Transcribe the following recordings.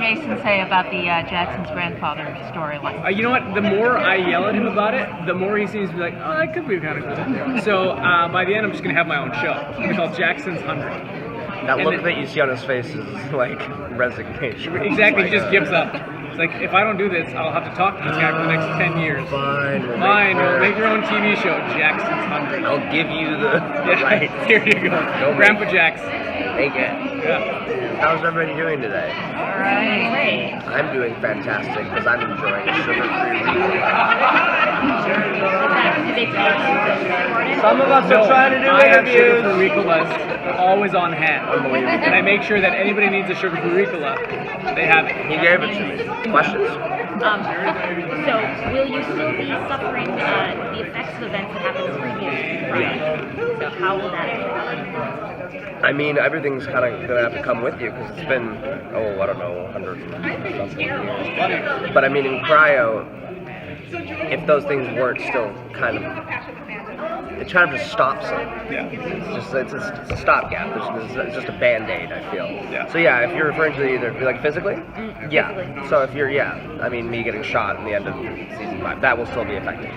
Jason say about the Jackson's grandfather storyline? You know what? The more I yell at him about it, the more he seems to be like, oh, that could be kind of cool. So by the end, I'm just going to have my own show. It's called Jackson's 100. That look that you see on his face is like resignation. Exactly, he just gives up. It's like, if I don't do this, I'll have to talk to this guy for the next 10 years. Fine, we'll make your own TV show, Jackson's 100. I'll give you the right. Here you go. Grandpa Jax. Make it. Yeah. How's everybody doing today? All right. Great. I'm doing fantastic because I'm enjoying sugar-free Ricola. Some of us are trying to do I have interviews. sugar-free Ricolas always on hand. And I make sure that anybody needs a sugar-free Ricola, they have it. He gave it to me. Questions? So, will you still be suffering the effects of events that happened previously? Right. So, how will that affect? I mean, everything's kind of going to have to come with you because it's been, I don't know, 100 something years. But I mean, in cryo, if those things weren't still kind of, it kind of just stops it. Yeah. It's a stopgap. It's just a band-aid, I feel. Yeah. So yeah, if you're referring to either like physically, yeah. So if you're, I mean, me getting shot in the end of season 5, that will still be affecting me.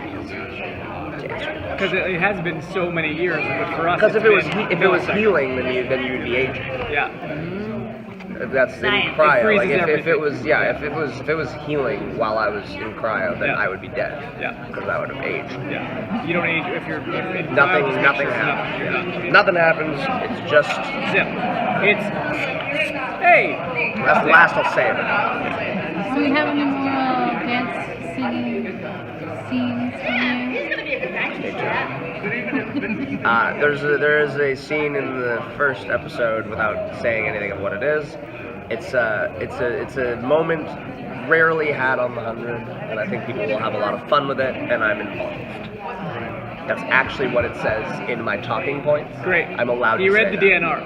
Because it has been so many years, but for us, because if it was milliseconds. healing, then you'd be aging. Yeah. That's in Science. cryo. Like It if it was healing while I was in cryo, then I would be dead. Yeah. Because I would have aged. Yeah. You don't age if you're in Nothing cryo, happens. Yeah. Nothing happens. It's just. Zip. It's hey. That's the last I'll say about it. Do we have any more dance singing scenes from you? There is a scene in the first episode, without saying anything of what it is. It's a moment rarely had on the 100, and I think people will have a lot of fun with it, and I'm involved. That's actually what it says in my talking points. Great. I'm allowed to You say read the that. DNR.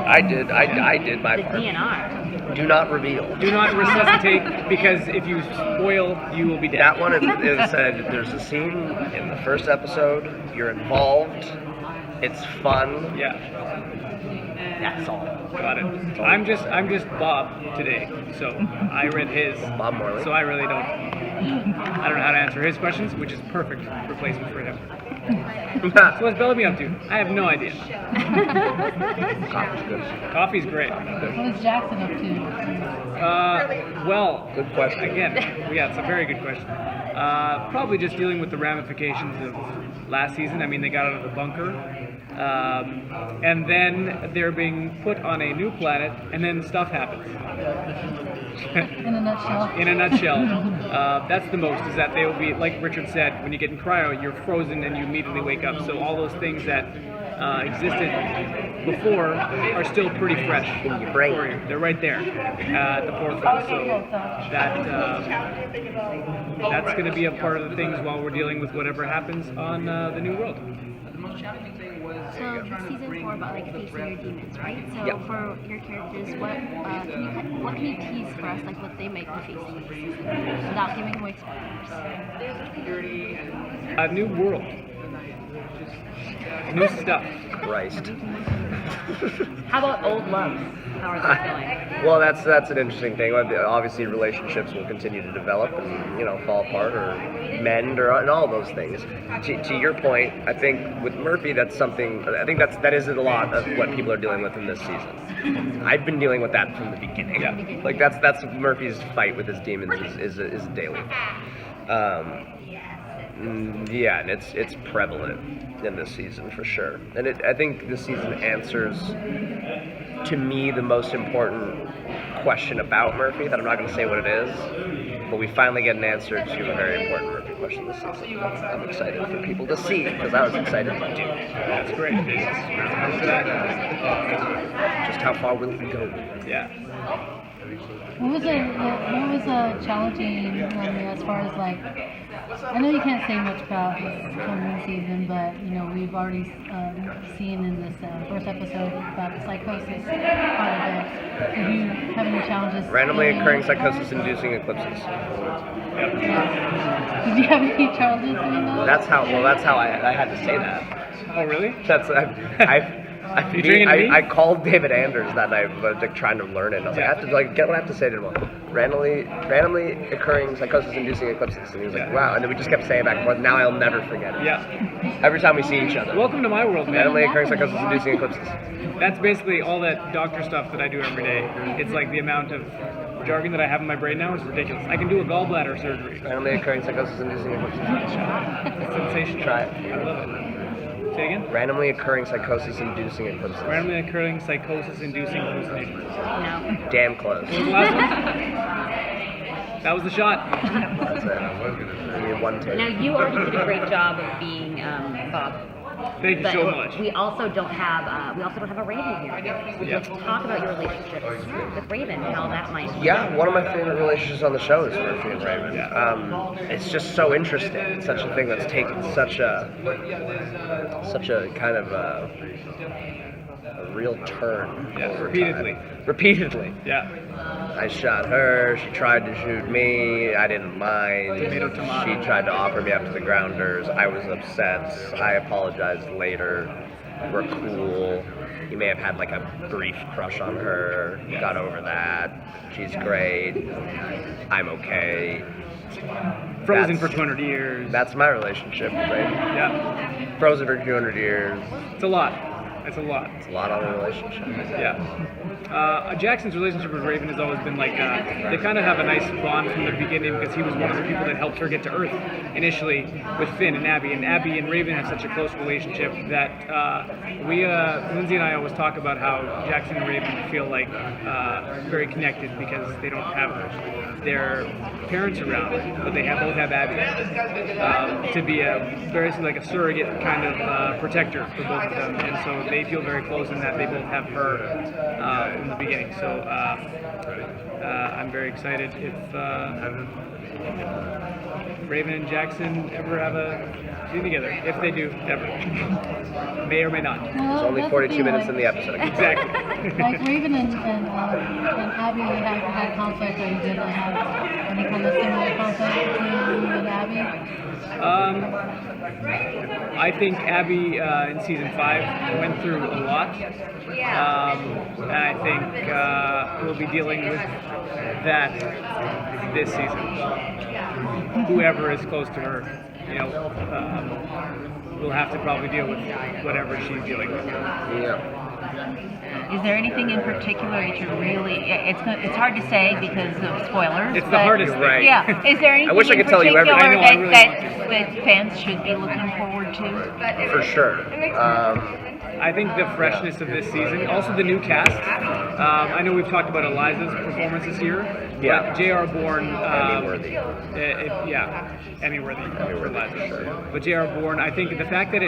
I did. I did my The part. DNR. Do not reveal. Do not resuscitate, because if you spoil, you will be dead. That one, it said there's a scene in the first episode. You're involved. It's fun. Yeah. That's all. Got it. I'm just Bob today, so I read his. Bob Morley. So I really don't know how to answer his questions, which is perfect replacement for him. So what's Bellamy up to? I have no idea. Coffee's good. Coffee's great. What is Jackson up to? Good question. Again, it's a very good question. Probably just dealing with the ramifications of last season. I mean, they got out of the bunker, and then they're being put on a new planet, and then stuff happens. In a nutshell. In a nutshell, that's the most, is that they will be, like Richard said, when you get in cryo, you're frozen and you immediately wake up. So all those things that existed before are still pretty fresh In your brain. for you. They're right there at the forefront. So that's going to be a part of the things while we're dealing with whatever happens on the new world. So, this season's more about like facing your demons, right? So, Yep. for your characters, what can you tease for us, like what they might be facing this season, without giving away spoilers? A new world. New stuff. Christ. How about old loves? How are they going? Well, that's an interesting thing. Obviously, relationships will continue to develop and fall apart or mend and all those things. To your point, I think with Murphy, that's something. I think that is a lot of what people are dealing with in this season. I've been dealing with that from the beginning. Yeah. Like that's Murphy's fight with his demons is daily. And it's prevalent in this season for sure. And I think this season answers, to me, the most important question about Murphy, that I'm not going to say what it is, but we finally get an answer to a very important Murphy question this season. I'm excited for people to see, because I was excited to do. That's great. Just how far will we go? Yeah. What was challenging as far as like, I know you can't say much about this coming season, but we've already seen in this first episode about the psychosis part of it. Did you have any challenges? Randomly occurring psychosis-inducing eclipses. Did you have any challenges doing that? That's how I had to say that. Oh, really? That's You drinking to me? I called David Anders that night, like, trying to learn it. And I was like, I have to get what I have to say to him. Randomly occurring psychosis-inducing eclipses. And he was like, wow. And then we just kept saying it back and forth. Now I'll never forget it. Yeah. Every time we see each other. Welcome to my world, man. Randomly occurring psychosis-inducing eclipses. That's basically all that doctor stuff that I do every day. It's like the amount of jargon that I have in my brain now is ridiculous. I can do a gallbladder surgery. Randomly occurring psychosis-inducing eclipses. It's sensational. Try it. I love it. Say again? Randomly occurring psychosis-inducing eclipses. Randomly occurring psychosis-inducing hallucinations. No. Damn close. What was the last one? That was the shot. That's it. You need one take. Now, you already did a great job of being Bob. Thank you But so much. we also don't have a Raven here. Would you like to talk about your relationships with Raven and how that might? Yeah, one of my favorite relationships on the show is Murphy and Raven. Yeah. It's just so interesting. It's such a thing that's taken such a kind of a real turn. Yeah, over repeatedly. time. Repeatedly. Yeah. I shot her. She tried to shoot me. I didn't mind. Tomato. She tried to offer me up to the grounders. I was upset. I apologized later. We're cool. You may have had like a brief crush on her. Got over that. She's great. I'm okay. Frozen That's- for 200 years. That's my relationship with Raven. Yeah. Frozen for 200 years. It's a lot. It's a lot. It's a lot on a relationship. Yeah. Jackson's relationship with Raven has always been like, they kind of have a nice bond from the beginning because he was one of the people that helped her get to Earth initially with Finn and Abby. And Abby and Raven have such a close relationship that Lindsay and I always talk about how Jackson and Raven feel like very connected because they don't have their parents around, but they both have Abby to be like a surrogate kind of protector for both of them. And so they feel very close in that they both have her from the beginning. So I'm very excited if Raven and Jackson ever have a scene together. If they do, ever. May or may not. There's Well, only that's 42 the thing, minutes in the episode. Exactly. Like Raven and Abby had conflict, or you didn't have any kind of similar conflict between you and Abby? I think Abby in season 5 went through a lot. And I think we'll be dealing with that this season. Whoever is close to her, we'll have to probably deal with whatever she's dealing with. Yeah. Is there anything in particular that you're really? It's hard to say because of spoilers. It's the but- hardest thing. Right. Yeah. Is there anything I wish I in could tell you particular everything. I know, I really that fans should be looking forward to? For sure. I think the freshness of this season, also the new cast. I know we've talked about Eliza's performance this year. Yeah. But J.R. Bourne. Emmy-worthy. Emmy-worthy for Eliza. Sure. But J.R. Bourne, I think the fact that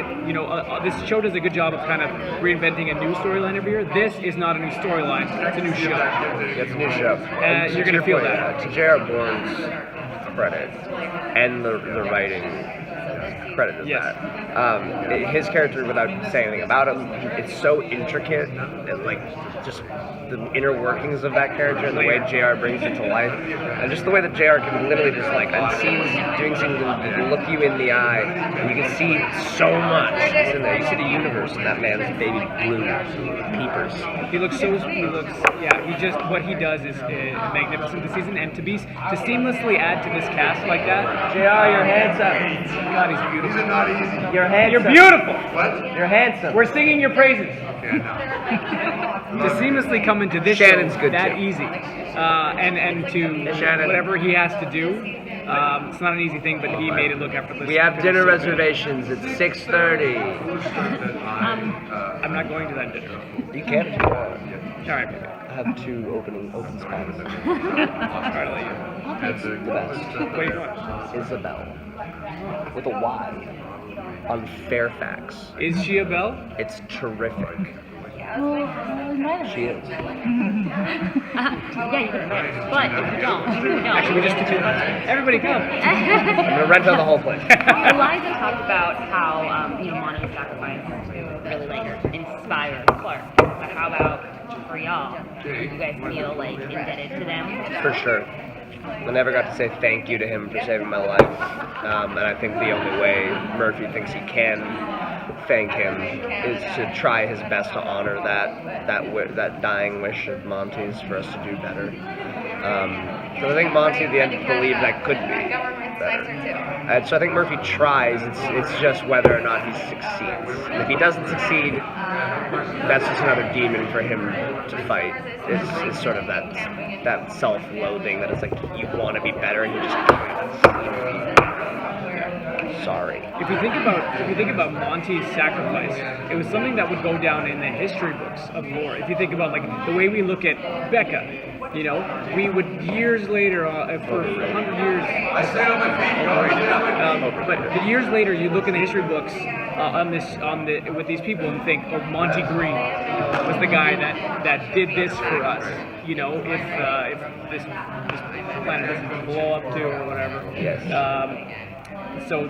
this show does a good job of kind of reinventing a new storyline every year. This is not a new storyline; it's a new show. It's a new show. And you're to gonna your feel point, that. To J.R. Bourne's credit, and the writing credit is Yes. that. His character, without saying anything about him, it's so intricate, and like just the inner workings of that character and the way JR brings it to life, and just the way that JR can literally just like on scenes, doing scenes and look you in the eye, and you can see so much that's in there. You see the universe in that man's baby blue peepers. He looks what he does is magnificent this season, and to seamlessly add to this cast like that. JR, you're handsome. God, he's beautiful. You're handsome. You're beautiful. What? You're handsome. We're singing your praises. Okay, no. To seamlessly come into this Shannon's show good that too. easy, and to Shannon. whatever he has to do, it's not an easy thing, but he made it look effortless. We have dinner reservations at 6:30. I'm not going to that dinner. You can if you want. All right, baby. I have 2 open spots. All right, I'll let you. That's The best. Where are you going? Isabel. With a Y. On Fairfax. Is she a belle? It's terrific. Well, it might have She been. is. Yeah, you can invite. But if you don't, Actually, we just everybody come. I'm gonna rent out the whole place. Eliza talked about how Monty's sacrifice really inspired Clark. But how about for y'all? Do you guys feel like indebted to them? For sure. I never got to say thank you to him for saving my life. And I think the only way Murphy thinks he can thank him is to try his best to honor that dying wish of Monty's for us to do better. Because I think Monty at the end believed that could be better. And so I think Murphy tries. It's just whether or not he succeeds. And if he doesn't succeed, that's just another demon for him to fight. It's sort of that self-loathing that it's like you want to be better and you just can't. Sorry. If you think about Monty's sacrifice, it was something that would go down in the history books of lore. If you think about like the way we look at Becca, you know, we would years later, for 100 years, but years later, you look in the history books with these people and think, oh, Monty Green was the guy that did this for us. You know, if this planet doesn't blow up too or whatever. Yes. So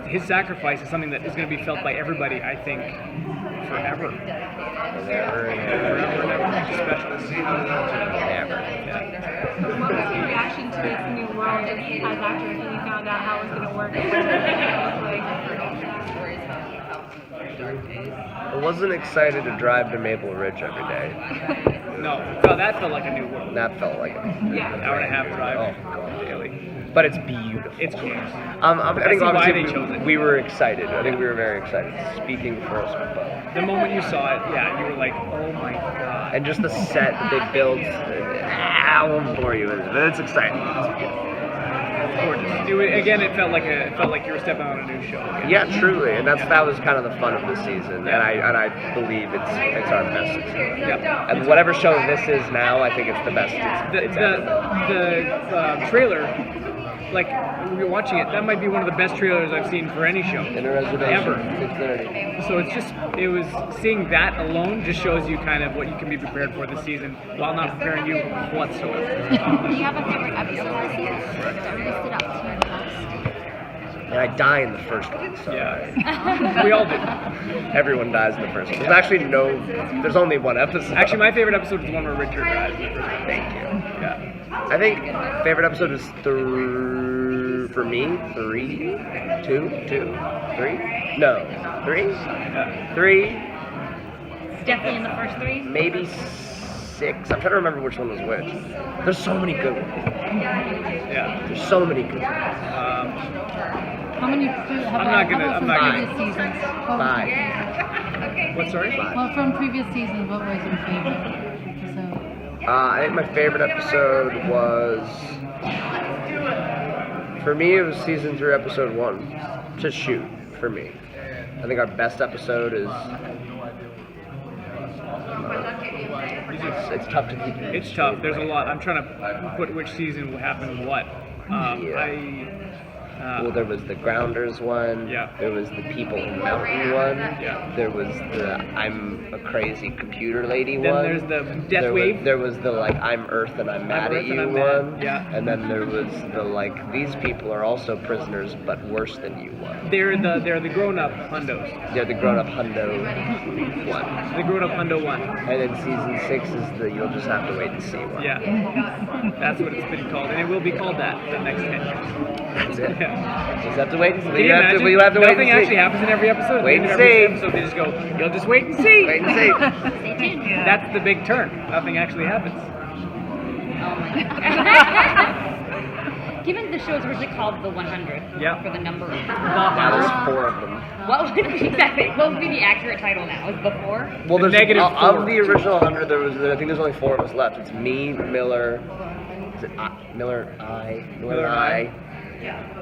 his sacrifice is something that is going to be felt by everybody, I think, forever. Never. It's special. Never. Yeah. What was your reaction to this new world as actors when you found out how it was going to work? I wasn't excited to drive to Maple Ridge every day. No, that felt like a new world. That felt like an Hour and a half drive daily. But it's beautiful. It's gorgeous. I think see why obviously they chose it. we were excited. I think we were very excited. Speaking for us both. The moment you saw it, yeah, you were like, oh my god. And just the set that they built, I won't bore you with it, but it's exciting. It's beautiful. Gorgeous. It felt like you were stepping on a new show. Again. Yeah, truly, and that was kind of the fun of the season, and I believe it's our best season. Yeah. And whatever show this is now, I think it's the best. It's the trailer, like we were watching it, that might be one of the best trailers I've seen for any show in a reservation. ever. 6:30. So it was seeing that alone just shows you kind of what you can be prepared for this season while not preparing you whatsoever. Do you have a favorite episode this season? That really stood out to you the most? And I die in the first one. So Yeah, we all did. everyone dies in the first one. There's only one episode. Actually, my favorite episode is the one where Richard dies. Thank you. Yeah. I think favorite episode is for me, 3, 2, 3? No, 3? Yeah. 3, It's definitely in the first three. maybe 6. I'm trying to remember which one was which. There's so many good ones. Yeah. There's so many good ones. How many? I'm not gonna- previous seasons? 5. What, sorry? Well, from previous seasons, what was your favorite episode? I think my favorite episode was, for me, it was season 3, episode 1. To shoot, for me. I think our best episode is. It's tough to keep. It's tough. There's a lot. I'm trying to put which season will happen what. Well, there was the Grounders one. Yeah. There was the People in Mountain one. Yeah. There was the I'm a Crazy Computer Lady Then one. there's the Death Wave. There was the like I'm Earth and I'm mad Earth at and you I'm mad. one. Yeah. And then there was the like these people are also prisoners but worse than you one. They're the grown-up hundos. They're the grown-up hundo one. The grown-up hundo one. And then season 6 is the you'll just have to wait and see one. Yeah. That's what it's been called, and it will be called that for the next 10 years. That's it. Yeah. Just have to wait and see. Can you imagine? You have to wait Nothing and see. actually happens in every episode. Wait At the and end of every see. episode, they just go, you'll just wait and see. Wait and see. Stay tuned. That's the big turn. Nothing actually happens. Given the show is originally called The 100 Yeah. for the number of Now there's 4 of them. what would be the accurate title now? Is the 4? Well, there's negative of 4. the original 100. I think there's only 4 of us left. It's me, Miller. Is it Miller? Miller, I.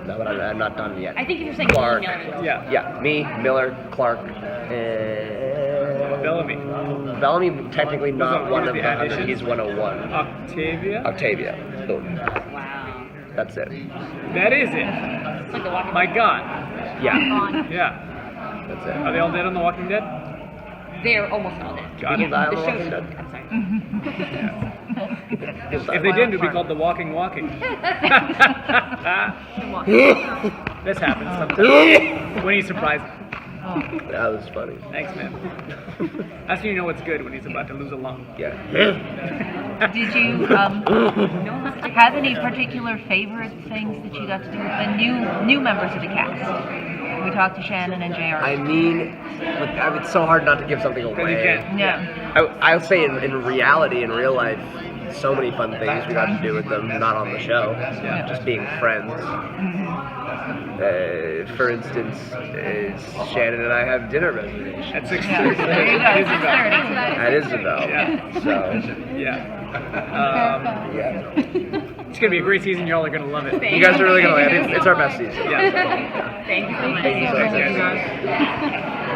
No, but I'm not done yet. I think if you're saying Clark. Miller. Yeah. Yeah, me, Miller, Clark, and Bellamy. Bellamy technically not Who's one of the the 100. additions? He's 101. Octavia. Octavia. Boom. Wow. That's it. That is it. It's like the Walking My God. Yeah. Yeah. That's Are it. they all dead on The Walking Dead? They're almost all dead. Got People it. die on The The show's Walking Dead. I'm sorry. People die. If they didn't, it would be called The Walking. This happens sometimes. When he's surprised. That was funny. Thanks, man. That's when you know it's good, when he's about to lose a lung. Yeah. Did you have any particular favorite things that you got to do with the new members of the cast? we talk to Shannon and JR? I mean, it's so hard not to give something Because you away. can't. Yeah. I'll say in reality, in real life, so many fun things we got to do with them, not on the show, just being friends. For instance, Shannon and I have dinner reservations At 6:30. Yeah, there you go. Isabel. 6:30. at Isabel. Yeah. So, Yeah. yeah. It's gonna be a great season. Y'all are gonna love it. You guys are really going to like it. It's our best season. Yeah. Thank you so much. Thank you so much. Thanks, guys.